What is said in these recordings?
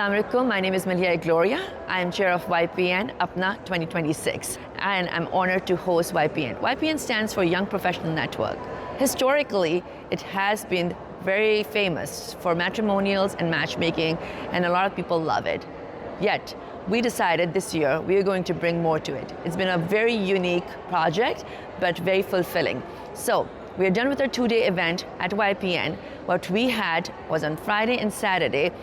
Assalamu alaikum. My name is Malia Gloria. I am chair of YPN APPNA 2026 and I'm honored to host YPN. YPN stands for Young Professional Network. Historically, it has been very famous for matrimonials and matchmaking, and a lot of people love it. Yet, we decided this year we are going to bring more to it. It's been a very unique project, but very fulfilling. So, we are done with our 2-day event at YPN. What we had was on Friday and Saturday,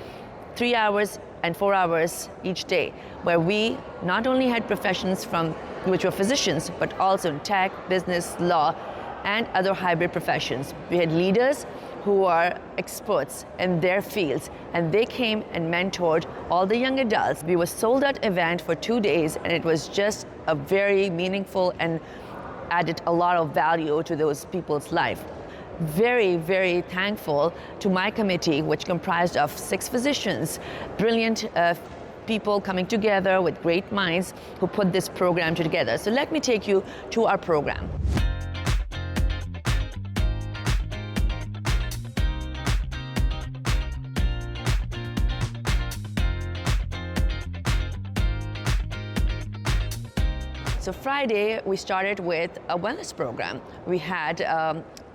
3 hours and 4 hours each day, where we not only had professions which were physicians, but also in tech, business, law, and other hybrid professions. We had leaders who are experts in their fields, and they came and mentored all the young adults. We were sold out event for 2 days, and it was just a very meaningful and added a lot of value to those people's life. Very, very thankful to my committee, which comprised of 6 physicians, brilliant people coming together with great minds who put this program together. So let me take you to our program. So Friday, we started with a wellness program. We had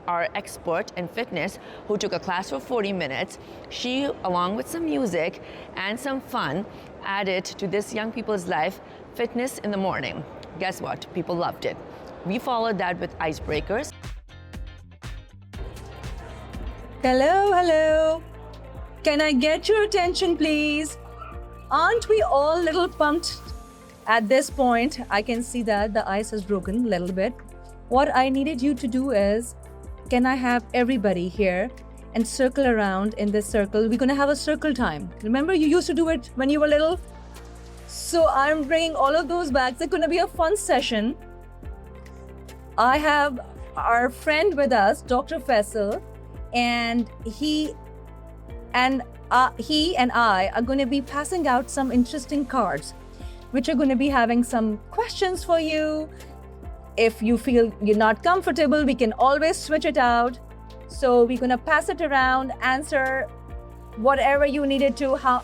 our expert in fitness who took a class for 40 minutes. She, along with some music and some fun, added to this young people's life fitness in the morning. Guess what? People loved it. We followed that with icebreakers. Hello, hello. Can I get your attention, please? Aren't we all a little pumped? At this point, I can see that the ice has broken a little bit. What I needed you to do is, can I have everybody here and circle around in this circle? We're gonna have a circle time. Remember, you used to do it when you were little? So I'm bringing all of those back. It's gonna be a fun session. I have our friend with us, Dr. Faisal, and he and I are gonna be passing out some interesting cards, which are going to be having some questions for you. If you feel you're not comfortable, we can always switch it out. So we're going to pass it around, answer whatever you needed to, how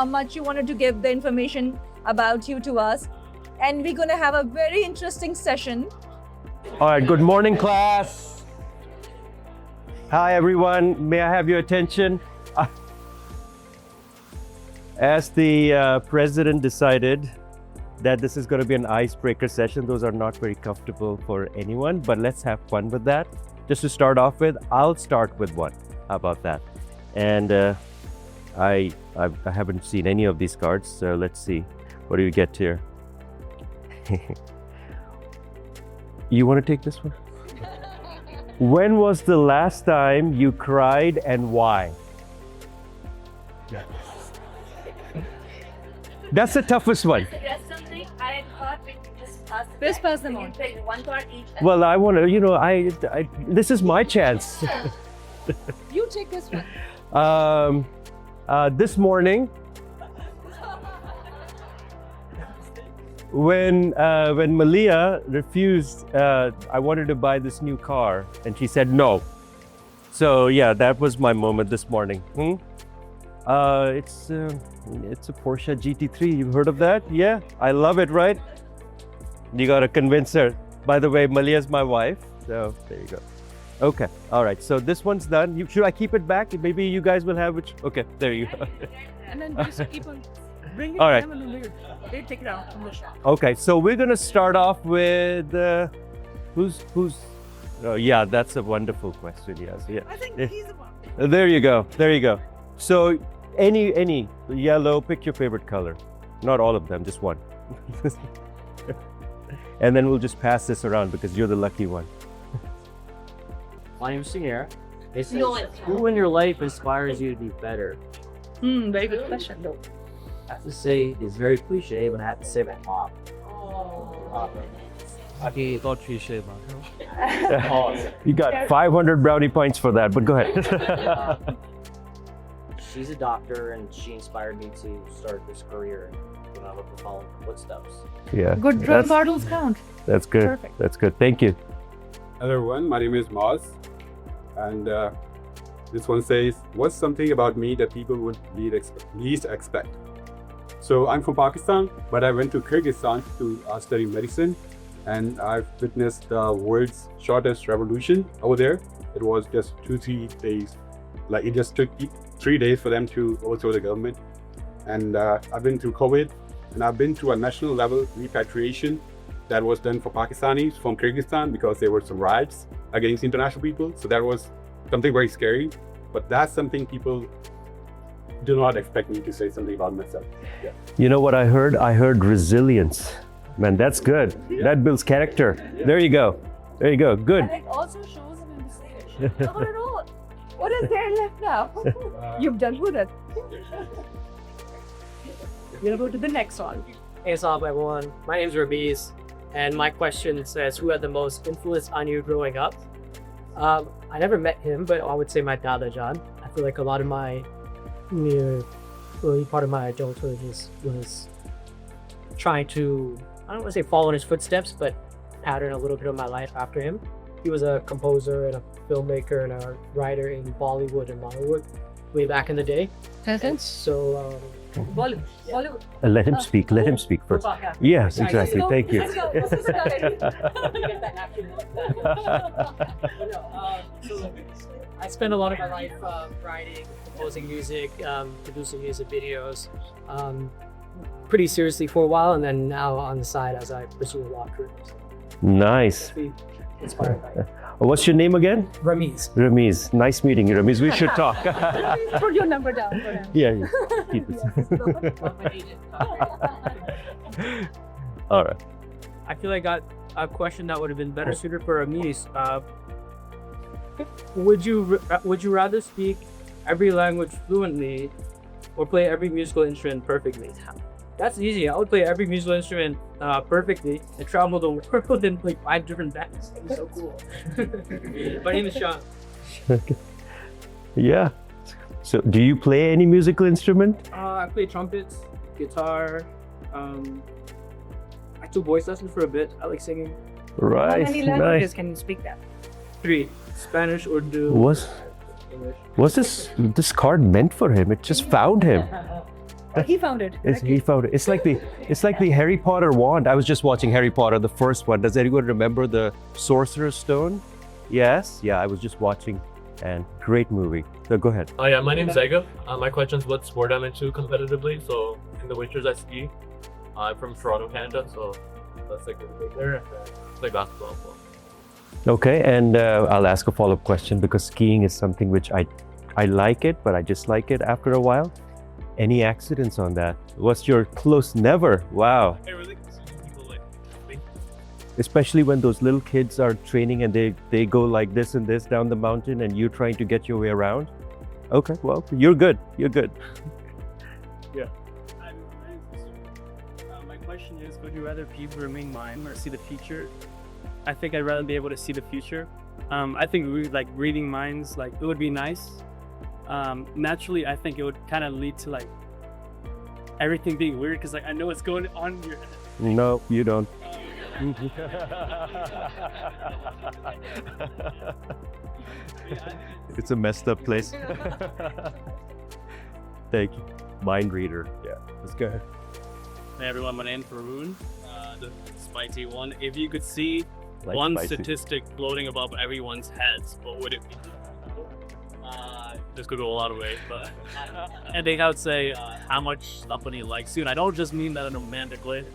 much you wanted to give the information about you to us. And we're going to have a very interesting session. All right, good morning, class. Hi, everyone. May I have your attention? As the president decided that this is going to be an icebreaker session, those are not very comfortable for anyone, but let's have fun with that. Just to start off with, I'll start with one. How about that? And I haven't seen any of these cards, so let's see. What do you get here? You want to take this one? When was the last time you cried and why? That's the toughest one. Suggest something. I thought we could Just pass them on. pick one card each. Well, I want to, this is my chance. You take this one. This morning, when Malia refused, I wanted to buy this new car, and she said no. So yeah, that was my moment this morning. It's a Porsche GT3. You've heard of that? Yeah, I love it, right? You gotta convince her. By the way, Malia's my wife, so there you go. Okay, all right. So this one's done. Should I keep it back? Maybe you guys will have it. Okay, there you go. And then just keep on bringing All right. them and they take it out from the shop. Okay, so we're gonna start off with who's. Oh yeah, that's a wonderful question. Yes, yeah. I think he's the one. There you go. There you go. So any yellow, pick your favorite color. Not all of them, just one. And then we'll just pass this around because you're the lucky one. My name's Samir. It says, No, it's who in your life inspires you to be better? Very good question though. I have to say, it's very cliche, but I have to say my mom. You got 500 brownie points for that, but go ahead. She's a doctor, and she inspired me to start this career, and I hope to follow in her footsteps. Yeah. Good drum bottles count. That's good. Perfect. That's good. Thank you. Hello everyone, my name is Maz, and This one says, what's something about me that people would least expect? So I'm from Pakistan, but I went to Kyrgyzstan to study medicine, and I've witnessed the world's shortest revolution over there. It was just 2-3 days. Like it just took 3 days for them to overthrow the government. And I've been through COVID, and I've been to a national level repatriation that was done for Pakistanis from Kyrgyzstan because there were some riots against international people. So that was something very scary, but that's something people do not expect me to say something about myself. Yeah. You know what I heard? I heard resilience. Man, that's good. That builds character. There you go. There you go. Good. And it also shows him in the stage. Not at all. What is there left now? You've done with it. We'll go to the next one. Hey, assalamu everyone. My name is Rabiz, and my question says, who had the most influence on you growing up? I never met him, but I would say my Dada John. I feel like a lot of my early part of my adulthood was trying to, I don't want to say follow in his footsteps, but pattern a little bit of my life after him. He was a composer and a filmmaker and a writer in Bollywood and Mollywood way back in the day. And so, Bollywood. Let him speak. Let him speak first. Yes, exactly. Thank you. So I spent a lot of my life writing, composing music, producing music videos, pretty seriously for a while, and then now on the side as I pursue a law career. Nice. Inspired by it. What's your name again? Ramiz. Ramiz. Nice meeting you, Ramiz. We should talk. Put your number down for him. Yeah. Keep it. All right. I feel like I got a question that would have been better suited for Ramiz. Would you rather speak every language fluently or play every musical instrument perfectly? That's easy. I would play every musical instrument perfectly and travel the world in like 5 different bands. That'd be so cool. My name is Sean. Yeah. So, do you play any musical instrument? I play trumpets, guitar. I took voice lessons for a bit. I like singing. Right. How many languages Nice. can you speak that? 3: Spanish, Urdu, English. Was this card meant for him? It just found him. He found it. He found it. It's like the Harry Potter wand. I was just watching Harry Potter, the first one. Does anyone remember the Sorcerer's Stone? Yes. Yeah, I was just watching, and great movie. So go ahead. Yeah, my name's Zega. My question is what sport I'm into competitively. So in the winters I ski. I'm from Toronto, Canada, so that's like really big there. And play basketball as well. Okay, and I'll ask a follow-up question because skiing is something which I like it, but I dislike it after a while. Any accidents on that? What's your close? Never. Wow. I really see people like Especially when those little kids are training and they go like this and this down the mountain and you're trying to get your way around. Okay, well, you're good. You're good. My question is, would you rather people remain mime or see the future? I think I'd rather be able to see the future. I think reading minds, like it would be nice. Naturally, I think it would kind of lead to like everything being weird because like I know what's going on in your head. No, you don't. It's a messed up place. Thank you. Mind reader. Yeah, let's go ahead. Hey everyone, my name's Varun, the spicy one. If you could see Like one spicy. statistic floating above everyone's heads, what would it be? This could go a lot of ways, but I think I would say how much somebody likes you. And I don't just mean that in a romantic way.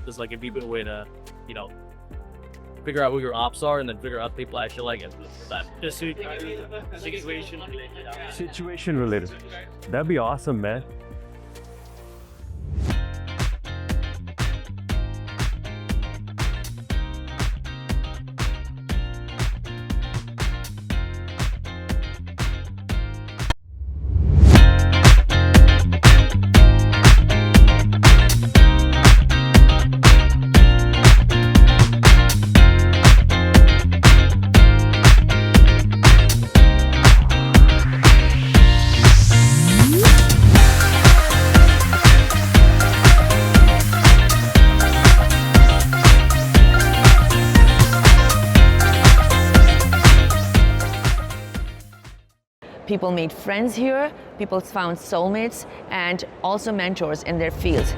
Just like a deeper way to, figure out who your ops are and then figure out people actually like it. That just situation related. Situation related. That'd be awesome, man. People made friends here, people found soulmates, and also mentors in their fields.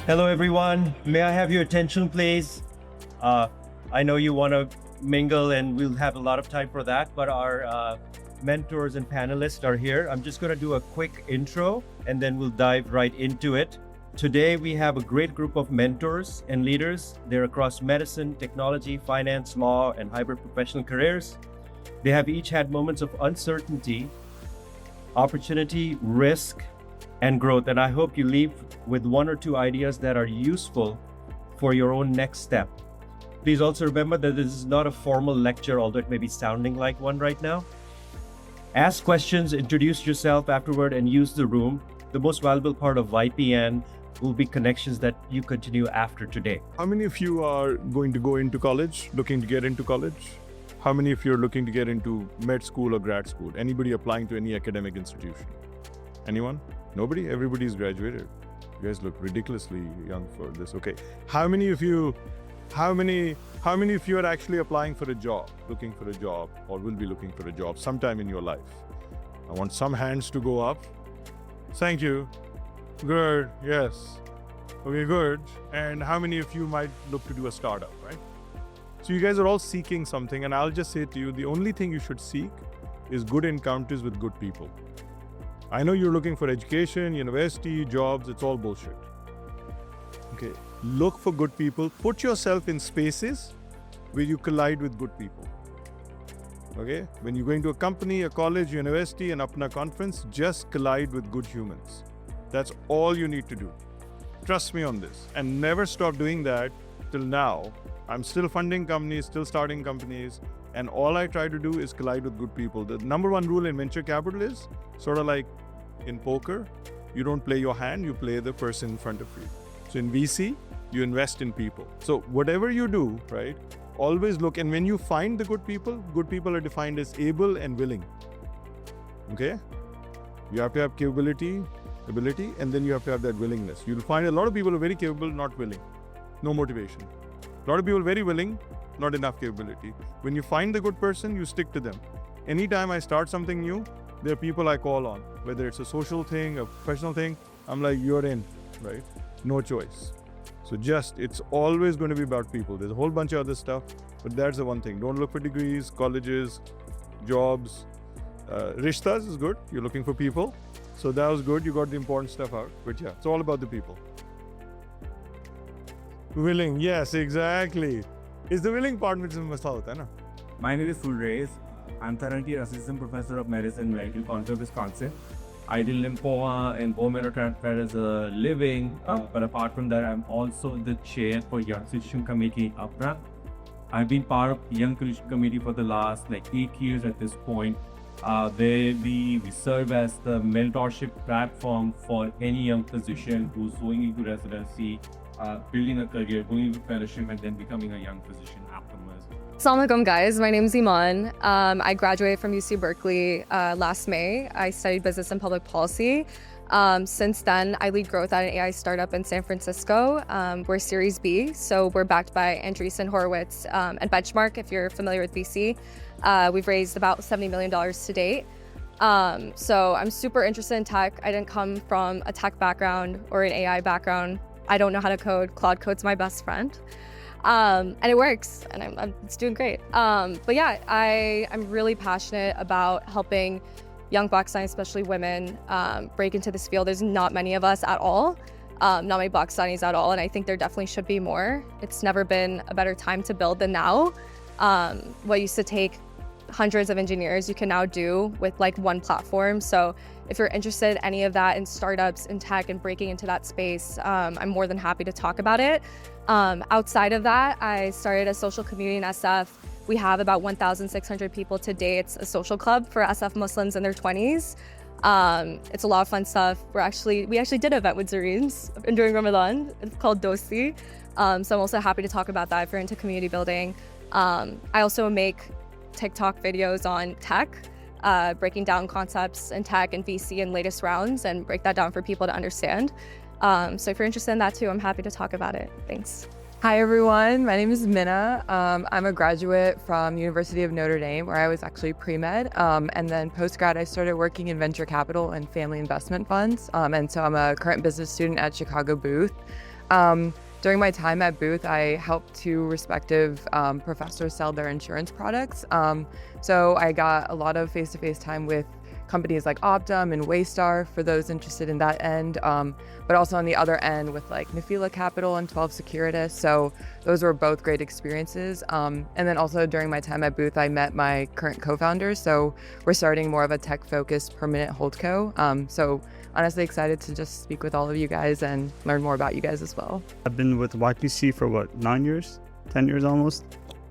Hello, everyone. May I have your attention, please? I know you want to mingle and we'll have a lot of time for that, but our mentors and panelists are here. I'm just going to do a quick intro and then we'll dive right into it. Today, we have a great group of mentors and leaders. They're across medicine, technology, finance, law, and hybrid professional careers. They have each had moments of uncertainty, opportunity, risk, and growth. And I hope you leave with one or two ideas that are useful for your own next step. Please also remember that this is not a formal lecture, although it may be sounding like one right now. Ask questions, introduce yourself afterward, and use the room. The most valuable part of YPN will be connections that you continue after today. How many of you are going to go into college, looking to get into college? How many of you are looking to get into med school or grad school? Anybody applying to any academic institution? Anyone? Nobody? Everybody's graduated. You guys look ridiculously young for this. Okay. How many of you are actually applying for a job, looking for a job, or will be looking for a job sometime in your life? I want some hands to go up. Thank you. Good. Yes. Okay, good. And how many of you might look to do a startup, right? So you guys are all seeking something, and I'll just say to you, the only thing you should seek is good encounters with good people. I know you're looking for education, university, jobs, it's all bullshit. Okay, look for good people. Put yourself in spaces where you collide with good people. Okay, when you're going to a company, a college, university, an APPNA conference, just collide with good humans. That's all you need to do. Trust me on this, and never stop doing that till now. I'm still funding companies, still starting companies, and all I try to do is collide with good people. The number one rule in venture capital is sort of like in poker, you don't play your hand, you play the person in front of you. So in VC, you invest in people. So whatever you do, right, always look, and when you find the good people are defined as able and willing. Okay? You have to have ability, and then you have to have that willingness. You'll find a lot of people are very capable, not willing. No motivation. A lot of people very willing, not enough capability. When you find the good person, you stick to them. Anytime I start something new, there are people I call on, whether it's a social thing, a professional thing, I'm like, you're in, right? No choice. So it's always going to be about people. There's a whole bunch of other stuff, but that's the one thing. Don't look for degrees, colleges, jobs. Rishtas is good. You're looking for people. So that was good. You got the important stuff out. But yeah, it's all about the people. Willing. Yes, exactly. It's the willing part which is must out, hai na? My name is Fulrez. I'm currently assistant professor of medicine at UConn, Wisconsin. I did lymphoma and bone marrow transplant as a living, but apart from that, I'm also the chair for Young Physician Committee APPNA. I've been part of Young Physician Committee for the last 8 years at this point. We serve as the mentorship platform for any young physician who's going into residency, building a career, going into fellowship, and then becoming a young physician afterwards. Assalamu alaikum guys, my name is Iman. I graduated from UC Berkeley last May. I studied business and public policy. Since then, I lead growth at an AI startup in San Francisco. We're Series B, so we're backed by Andreessen Horowitz and Benchmark, if you're familiar with VC. We've raised about $70 million to date. So I'm super interested in tech. I didn't come from a tech background or an AI background. I don't know how to code. Claude Code's my best friend. And it works, and it's doing great. But yeah, I'm really passionate about helping young Black scientists, especially women, break into this field. There's not many of us at all, not many Black scientists at all, and I think there definitely should be more. It's never been a better time to build than now. What used to take hundreds of engineers, you can now do with one platform. So if you're interested in any of that in startups, in tech, and breaking into that space, I'm more than happy to talk about it. Outside of that, I started a social community in SF We have about 1,600 people to date. It's a social club for SF Muslims in their 20s. It's a lot of fun stuff. We actually did an event with Zareens during Ramadan. It's called Dosti. So I'm also happy to talk about that if you're into community building. I also make TikTok videos on tech, breaking down concepts in tech and VC and latest rounds and break that down for people to understand. So if you're interested in that too, I'm happy to talk about it. Thanks. Hi everyone, my name is Minna. I'm a graduate from University of Notre Dame, where I was actually pre-med, and then post-grad I started working in venture capital and family investment funds, and so I'm a current business student at Chicago Booth. During my time at Booth, I helped two respective professors sell their insurance products, so I got a lot of face-to-face time with companies like Optum and Waystar for those interested in that end, but also on the other end with like Nafila Capital and 12 Securitas. So those were both great experiences. And then also during my time at Booth, I met my current co-founders. So we're starting more of a tech-focused permanent holdco. So honestly excited to just speak with all of you guys and learn more about you guys as well. I've been with YPC for what, 9 years, 10 years almost,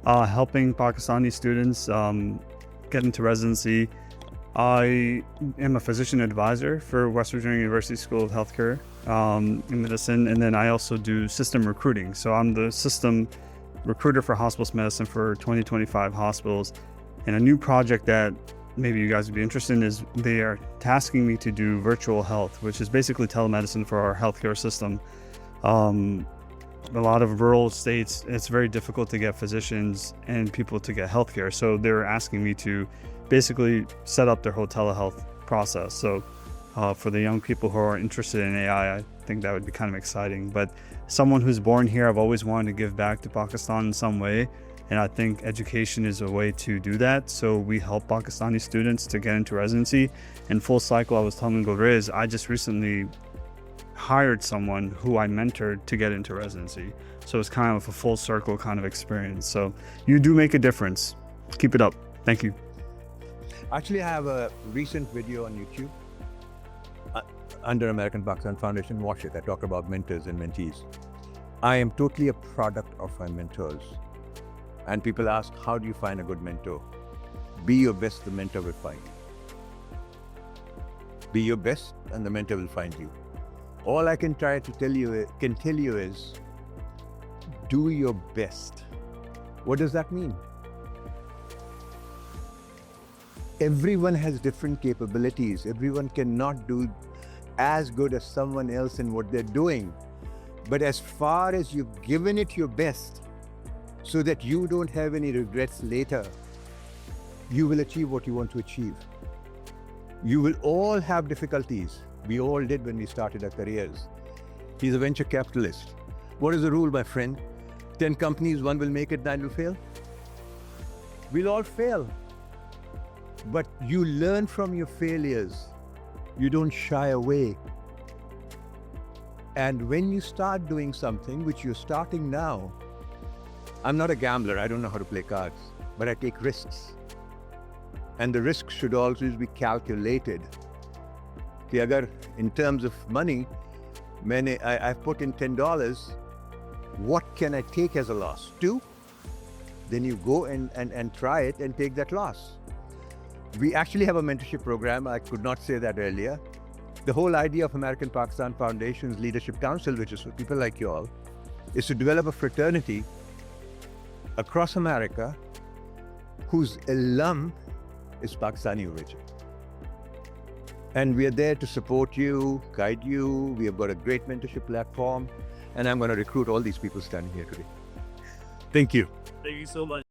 helping Pakistani students get into residency. I am a physician advisor for West Virginia University School of Healthcare in medicine, and then I also do system recruiting. So I'm the system recruiter for hospice medicine for 2025 hospitals. And a new project that maybe you guys would be interested in is they are tasking me to do virtual health, which is basically telemedicine for our healthcare system. A lot of rural states, it's very difficult to get physicians and people to get healthcare. So they're asking me to basically set up their whole telehealth process. So for the young people who are interested in AI, I think that would be kind of exciting. But someone who's born here, I've always wanted to give back to Pakistan in some way. And I think education is a way to do that. So we help Pakistani students to get into residency. In full cycle, I was telling Gulriz, I just recently hired someone who I mentored to get into residency. So it's kind of a full circle kind of experience. So you do make a difference. Keep it up. Thank you. Actually, I have a recent video on YouTube under American Pakistan Foundation. Watch it. I talk about mentors and mentees. I am totally a product of my mentors. And people ask, how do you find a good mentor? Be your best, the mentor will find you. Be your best and the mentor will find you. All I can try to tell you is, do your best. What does that mean? Everyone has different capabilities. Everyone cannot do as good as someone else in what they're doing. But as far as you've given it your best, so that you don't have any regrets later, you will achieve what you want to achieve. You will all have difficulties. We all did when we started our careers. He's a venture capitalist. What is the rule, my friend? 10 companies, one will make it, 9 will fail. We'll all fail. But you learn from your failures. You don't shy away. And when you start doing something, which you're starting now, I'm not a gambler, I don't know how to play cards, but I take risks. And the risks should always be calculated. In terms of money, I've put in $10, what can I take as a loss? 2? Then you go and try it and take that loss. We actually have a mentorship program. I could not say that earlier. The whole idea of American Pakistan Foundation's Leadership Council, which is for people like you all, is to develop a fraternity across America whose alum is Pakistani origin. And we are there to support you, guide you. We have got a great mentorship platform, and I'm going to recruit all these people standing here today. Thank you. Thank you so much.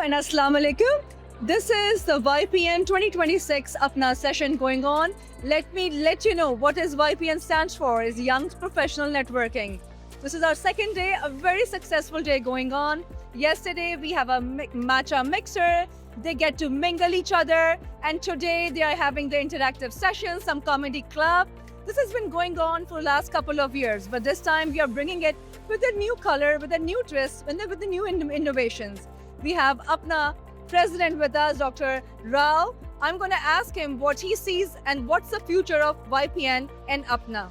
And Assalamu alaikum. This is the YPN 2026 APPNA session going on. Let me let you know what is YPN stands for, is Young Professional Networking. This is our second day, a very successful day going on. Yesterday, we have a matcha mixer. They get to mingle each other. And today, they are having the interactive sessions, some comedy club. This has been going on for the last couple of years, but this time we are bringing it with a new color, with a new twist, and with the new innovations. We have APPNA president with us, Dr. Rao. I'm going to ask him what he sees and what's the future of YPN and APPNA.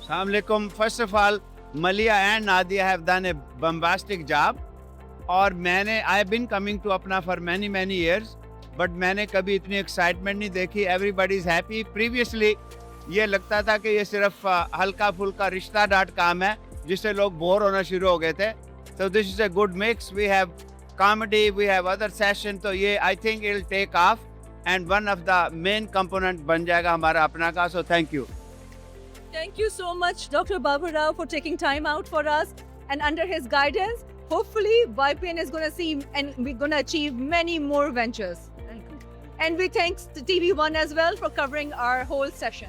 Assalamu alaikum. First of all, Malia and Nadia have done a bombastic job. और I have been coming to APPNA for many years, but मैंने कभी इतनी excitement नहीं देखी. Everybody is happy. Previously, ये लगता था कि ये सिर्फ हल्का फुल्का रिश्ता काम है जिससे लोग बोर होना शुरू हो गए थे. So this is a good mix. We have comedy, we have other sessions. So ये I think it will take off, and one of the main component बन जाएगा हमारा APPNA का. So thank you. Thank you so much, Dr. Babu Rao, for taking time out for us. And under his guidance, hopefully YPN is going to see and we're going to achieve many more ventures. And we thank the TV1 as well for covering our whole session.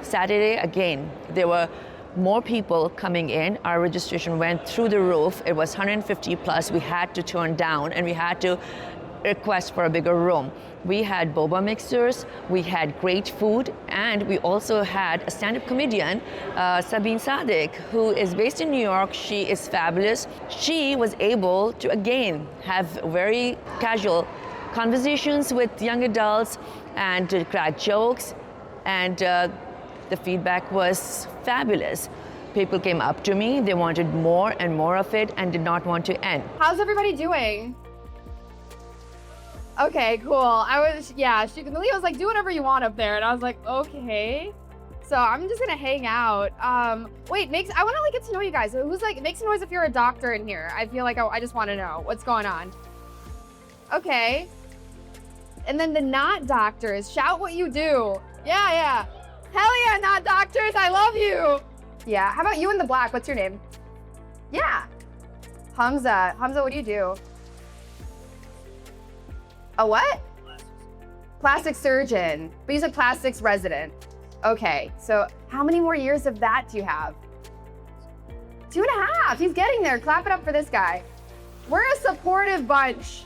Saturday, again, there were more people coming in. Our registration went through the roof. It was 150 plus. We had to turn down and we had to request for a bigger room. We had boba mixers, we had great food, and we also had a stand-up comedian, Sabine Sadek, who is based in New York. She is fabulous. She was able to, again, have very casual conversations with young adults and to crack jokes, and the feedback was fabulous. People came up to me, they wanted more and more of it and did not want to end. How's everybody doing? Okay, cool. Malia was like, do whatever you want up there. And I was like, okay. So I'm just gonna hang out. Wait, I wanna get to know you guys. Who's make some noise if you're a doctor in here. I feel like I just wanna know what's going on. Okay. And then the not doctors, shout what you do. Yeah. Hell yeah, not doctors, I love you. Yeah, how about you in the black? What's your name? Yeah. Hamza, what do you do? A what? Plastic surgeon, but you said plastics resident. Okay, so how many more years of that do you have? 2.5, he's getting there. Clap it up for this guy. We're a supportive bunch.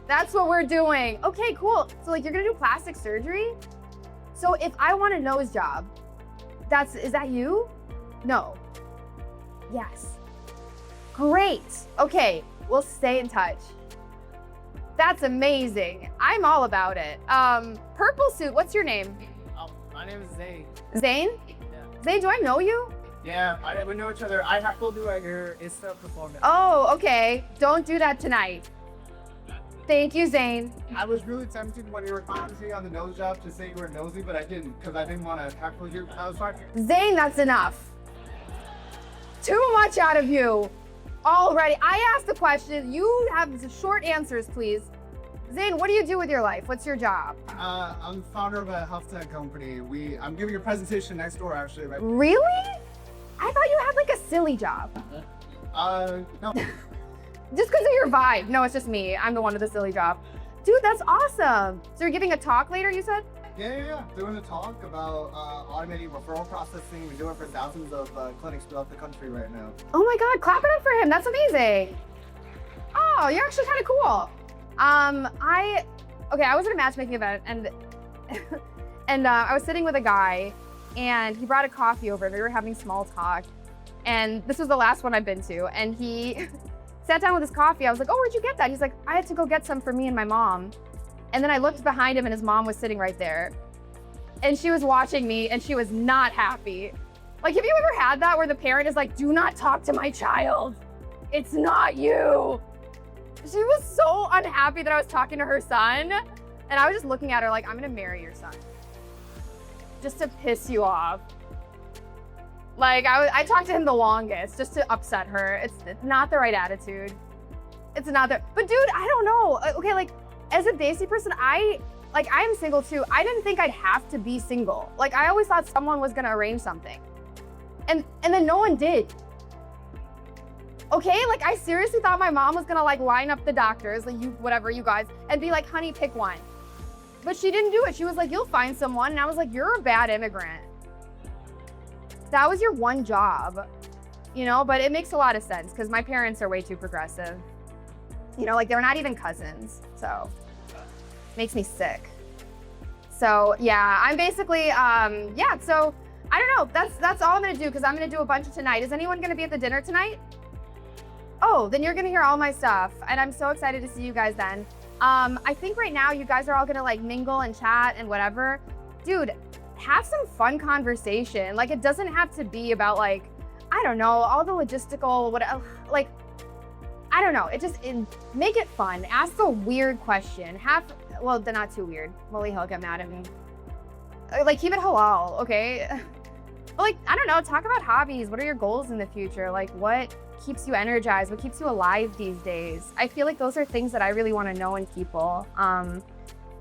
That's what we're doing. Okay, cool. So you're gonna do plastic surgery? So if I want a nose job, is that you? No. Yes. Great. Okay, we'll stay in touch. That's amazing. I'm all about it. Purple suit, what's your name? My name is Zane. Zane? Yeah. Zane, do I know you? Yeah, we know each other. I have to do your Insta performance. Oh, okay. Don't do that tonight. Thank you, Zane. I was really tempted when you were commenting on the nose job to say you were nosy, but I didn't because I didn't want to tackle your nose part. Zane, that's enough. Too much out of you. Already. I asked the question. You have short answers, please. Zane, what do you do with your life? What's your job? I'm founder of a health tech company. I'm giving a presentation next door, actually. Right? Really? I thought you had a silly job. No. Just because of your vibe. No, it's just me. I'm the one with the silly job. Dude, that's awesome. So you're giving a talk later, you said? Yeah. Doing a talk about automating referral processing. We do it for thousands of clinics throughout the country right now. Oh my God, clap it up for him. That's amazing. Oh, you're actually kind of cool. I was at a matchmaking event and I was sitting with a guy and he brought a coffee over and we were having small talk. And this was the last one I've been to. And he sat down with his coffee. I was like, oh, where'd you get that? He's like, I had to go get some for me and my mom. And then I looked behind him and his mom was sitting right there. And she was watching me and she was not happy. Have you ever had that where the parent is like, do not talk to my child. It's not you. She was so unhappy that I was talking to her son. And I was just looking at her like, I'm gonna marry your son. Just to piss you off. I talked to him the longest just to upset her. It's not the right attitude. It's not the, but dude, I don't know. Okay, as a Desi person, I am single too. I didn't think I'd have to be single. Like, I always thought someone was gonna arrange something. And then no one did. Okay, like I seriously thought my mom was gonna like line up the doctors, like you guys, and be like, honey, pick one. But she didn't do it. She was like, you'll find someone. And I was like, you're a bad immigrant. That was your one job, you know? But it makes a lot of sense because my parents are way too progressive. You know, like they're not even cousins. So makes me sick. So yeah, I'm basically, so I don't know. That's all I'm gonna do because I'm gonna do a bunch tonight. Is anyone gonna be at the dinner tonight? Oh, then you're gonna hear all my stuff. And I'm so excited to see you guys then. I think right now you guys are all gonna like mingle and chat and whatever. Dude, have some fun conversation. Like it doesn't have to be about like, I don't know, all the logistical, like, I don't know. Make it fun. Ask a weird question. Well, they're not too weird. Molly, he'll get mad at me. Like keep it halal, okay? But like, I don't know, talk about hobbies. What are your goals in the future? Like what keeps you energized? What keeps you alive these days? I feel like those are things that I really want to know in people.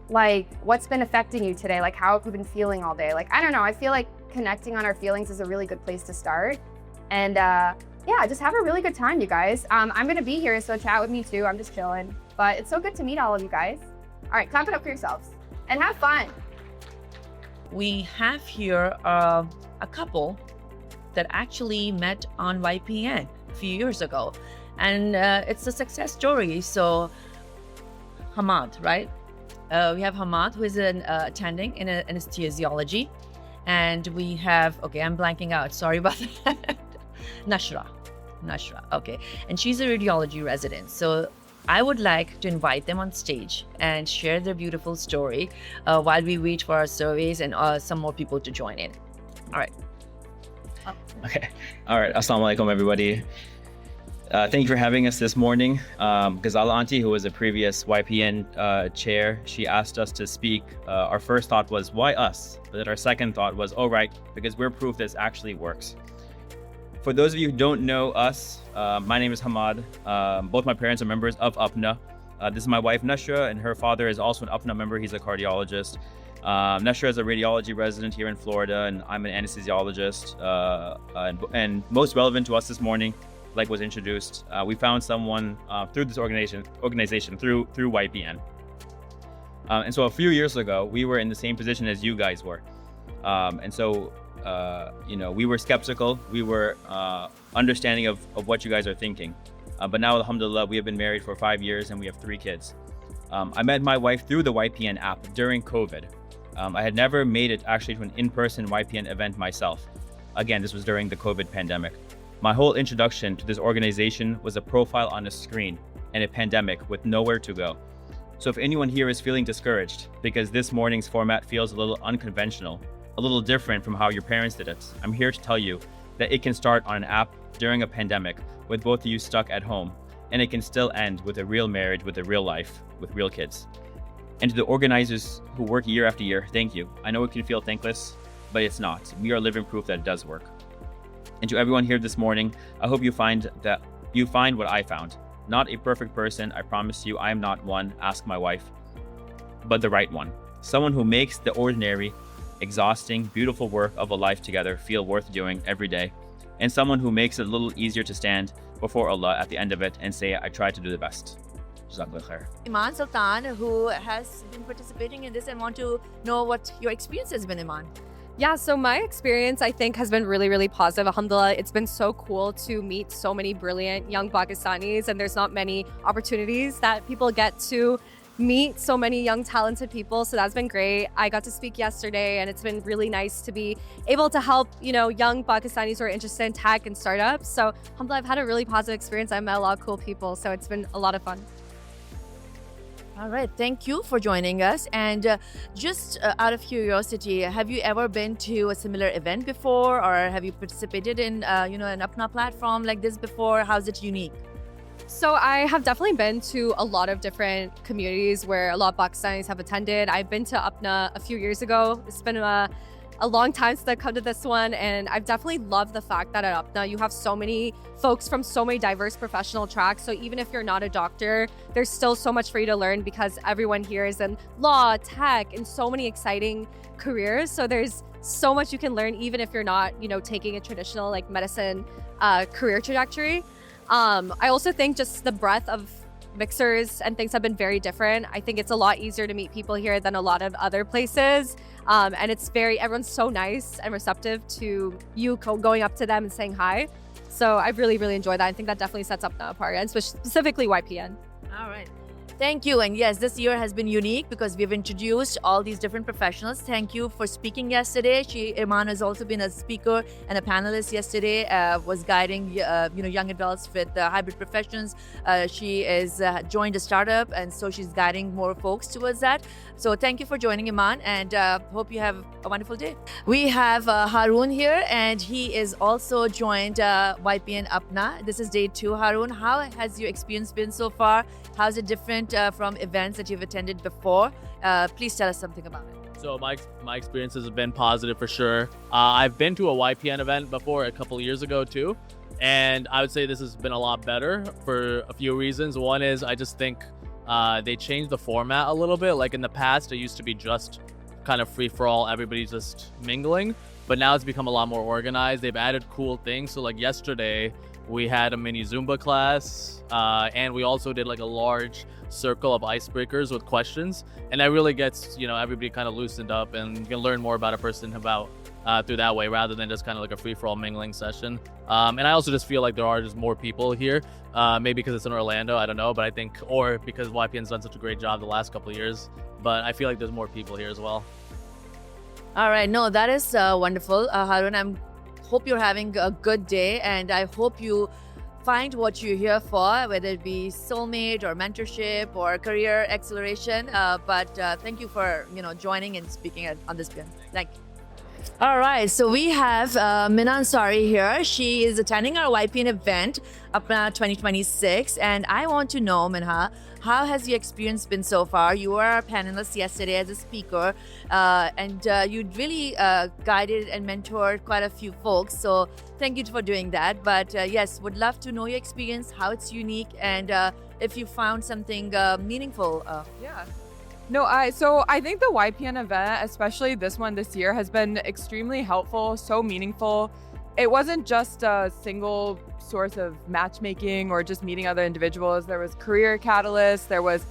Like what's been affecting you today? Like how have you been feeling all day? Like, I don't know, I feel like connecting on our feelings is a really good place to start. And yeah, just have a really good time, you guys. I'm gonna be here, so chat with me too. I'm just chilling. But it's so good to meet all of you guys. All right, clap it up for yourselves and have fun. We have here a couple that actually met on YPN a few years ago. And it's a success story. So Hamad, right? We have Hamad, who is attending in anesthesiology. And we have, okay, I'm blanking out. Sorry about that. Nashra, okay. And she's a radiology resident. So I would like to invite them on stage and share their beautiful story while we wait for our surveys and some more people to join in. All right. Okay. All right. Assalamu alaikum, everybody. Thank you for having us this morning. Ghazala Auntie, who was a previous YPN chair, she asked us to speak. Our first thought was, why us? But then our second thought was, oh, right, because we're proof this actually works. For those of you who don't know us, my name is Hamad. Both my parents are members of APPNA. This is my wife, Nashra, and her father is also an APPNA member. He's a cardiologist. Nashra is a radiology resident here in Florida, and I'm an anesthesiologist. And most relevant to us this morning, like was introduced, we found someone through this organization through YPN. And so a few years ago, we were in the same position as you guys were. We were skeptical. We were understanding of what you guys are thinking. But now, alhamdulillah, we have been married for 5 years and we have 3 kids. I met my wife through the YPN app during COVID. I had never made it actually to an in-person YPN event myself. Again, this was during the COVID pandemic. My whole introduction to this organization was a profile on a screen in a pandemic with nowhere to go. So if anyone here is feeling discouraged because this morning's format feels a little unconventional, a little different from how your parents did it, I'm here to tell you that it can start on an app during a pandemic with both of you stuck at home, and it can still end with a real marriage, with a real life, with real kids. And to the organizers who work year after year, thank you. I know it can feel thankless, but it's not. We are living proof that it does work. And to everyone here this morning, I hope you find what I found. Not a perfect person, I promise you, I am not one, ask my wife, but the right one. Someone who makes the ordinary, exhausting, beautiful work of a life together feel worth doing every day. And someone who makes it a little easier to stand before Allah at the end of it and say, I tried to do the best. Jazakallah khair. Iman Sultan, who has been participating in this and want to know what your experience has been, Iman. Yeah, so my experience, I think, has been really, really positive. Alhamdulillah, it's been so cool to meet so many brilliant young Pakistanis, and there's not many opportunities that people get to meet so many young, talented people. So that's been great. I got to speak yesterday, and it's been really nice to be able to help, young Pakistanis who are interested in tech and startups. So alhamdulillah, I've had a really positive experience. I met a lot of cool people, so it's been a lot of fun. All right, thank you for joining us. And just out of curiosity, have you ever been to a similar event before, or have you participated in, an APPNA platform like this before? How's it unique? So I have definitely been to a lot of different communities where a lot of Pakistanis have attended. I've been to APPNA a few years ago. It's been a long time since I've come to this one, and I've definitely loved the fact that at APPNA you have so many folks from so many diverse professional tracks. So even if you're not a doctor, there's still so much for you to learn because everyone here is in law, tech, and so many exciting careers. So there's so much you can learn even if you're not, taking a traditional like medicine career trajectory. I also think just the breadth of mixers and things have been very different. I think it's a lot easier to meet people here than a lot of other places. And everyone's so nice and receptive to you going up to them and saying hi. So I've really, really enjoyed that. I think that definitely sets APPNA apart, and specifically YPN. All right. Thank you. And yes, this year has been unique because we've introduced all these different professionals. Thank you for speaking yesterday. Iman has also been a speaker and a panelist yesterday, was guiding young adults with hybrid professions. She is joined a startup, and so she's guiding more folks towards that. So thank you for joining, Iman, and hope you have a wonderful day. We have Haroon here, and he is also joined YPN APPNA. This is day 2. Haroon, how has your experience been so far? How's it different from events that you've attended before? Please tell us something about it. So my experiences have been positive for sure. I've been to a YPN event before a couple of years ago too, and I would say this has been a lot better for a few reasons. One is I just think they changed the format a little bit. Like in the past, it used to be just kind of free for all, everybody just mingling, but now it's become a lot more organized. They've added cool things. So like yesterday, we had a mini Zumba class, and we also did like a large circle of icebreakers with questions, and that really gets everybody kind of loosened up, and you can learn more about a person through that way rather than just kind of like a free-for-all mingling session. And I also just feel like there are just more people here, maybe because it's in Orlando, I don't know, but I think, or because YPN's done such a great job the last couple of years, but I feel like there's more people here as well. All right. No, that is wonderful. Haroon, I hope you're having a good day, and I hope you find what you're here for, whether it be soulmate or mentorship or career acceleration. But thank you for joining and speaking on this event. Thank you. All right, so we have Minna Ansari here. She is attending our YPN event, APPNA 2026. And I want to know, Minna, how has your experience been so far? You were a panelist yesterday as a speaker, and you really guided and mentored quite a few folks. So thank you for doing that. But yes, would love to know your experience, how it's unique, and if you found something meaningful. Yeah. No, so I think the YPN event, especially this one this year, has been extremely helpful, so meaningful. It wasn't just a single source of matchmaking or just meeting other individuals. There was career catalysts, there was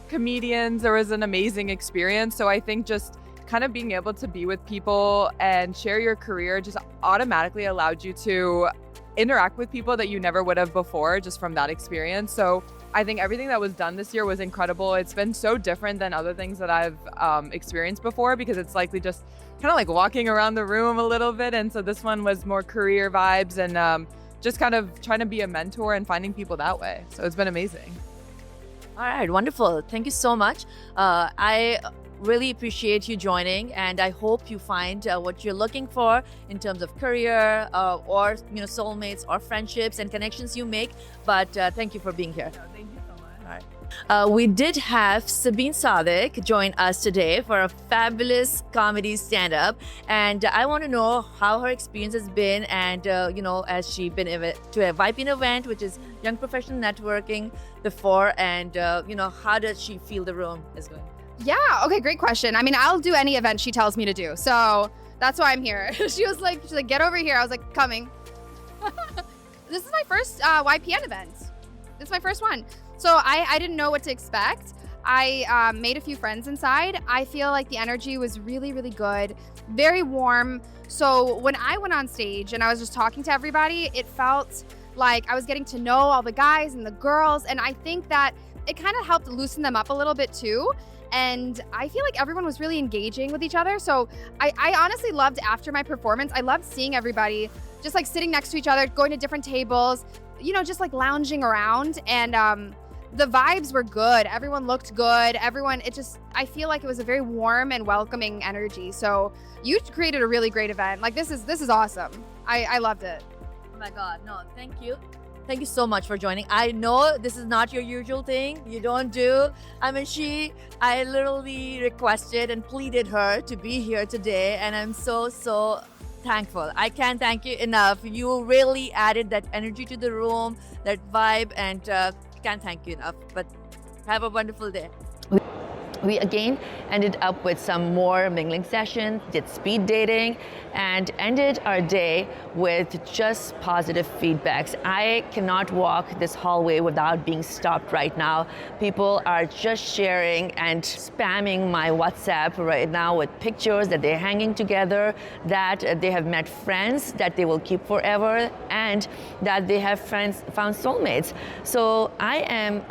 comedians, there was an amazing experience. So I think just kind of being able to be with people and share your career just automatically allowed you to interact with people that you never would have before just from that experience. So I think everything that was done this year was incredible. It's been so different than other things that I've experienced before because it's likely just kind of like walking around the room a little bit. And so this one was more career vibes and just kind of trying to be a mentor and finding people that way. So it's been amazing. All right, wonderful. Thank you so much. I really appreciate you joining, and I hope you find what you're looking for in terms of career or soulmates or friendships and connections you make. But thank you for being here. No, thank you so much. All right. We did have Sabine Sadek join us today for a fabulous comedy stand-up, and I want to know how her experience has been, and has she been to a YPN event, which is Young Professional Networking, before, and how does she feel the room is going? Yeah, okay, great question. I mean, I'll do any event she tells me to do. So that's why I'm here. She's like, get over here. I was like, coming. This is my first YPN event. This is my first one. So I didn't know what to expect. I made a few friends inside. I feel like the energy was really, really good, very warm. So when I went on stage and I was just talking to everybody, it felt like I was getting to know all the guys and the girls. And I think that it kind of helped loosen them up a little bit too. And I feel like everyone was really engaging with each other. So I honestly loved after my performance, I loved seeing everybody just like sitting next to each other, going to different tables, just like lounging around. And the vibes were good. Everyone looked good. I feel like it was a very warm and welcoming energy. So you created a really great event. Like this is awesome. I loved it. Oh my God, no, thank you. Thank you so much for joining. I know this is not your usual thing. You don't do. I mean, I literally requested and pleaded her to be here today, and I'm so thankful. I can't thank you enough. You really added that energy to the room, that vibe, and can't thank you enough. But have a wonderful day. We again ended up with some more mingling sessions, did speed dating, and ended our day with just positive feedbacks. I cannot walk this hallway without being stopped right now. People are just sharing and spamming my WhatsApp right now with pictures that they're hanging together, that they have met friends that they will keep forever, and that they have found soulmates. So I am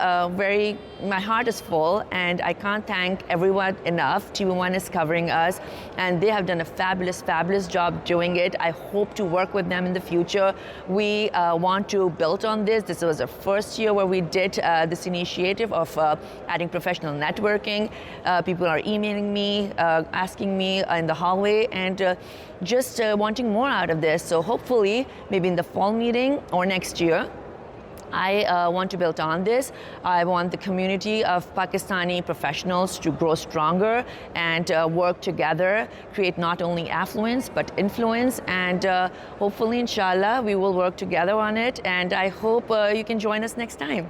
my heart is full, and I can't thank everyone enough. TV1 is covering us, and they have done a fabulous job doing it. I hope to work with them in the future. We want to build on this. This was our first year where we did this initiative of adding professional networking. People are emailing me, asking me in the hallway, and just wanting more out of this. So hopefully, maybe in the fall meeting or next year, I want to build on this. I want the community of Pakistani professionals to grow stronger and work together, create not only affluence but influence, and hopefully, inshallah, we will work together on it. And I hope you can join us next time.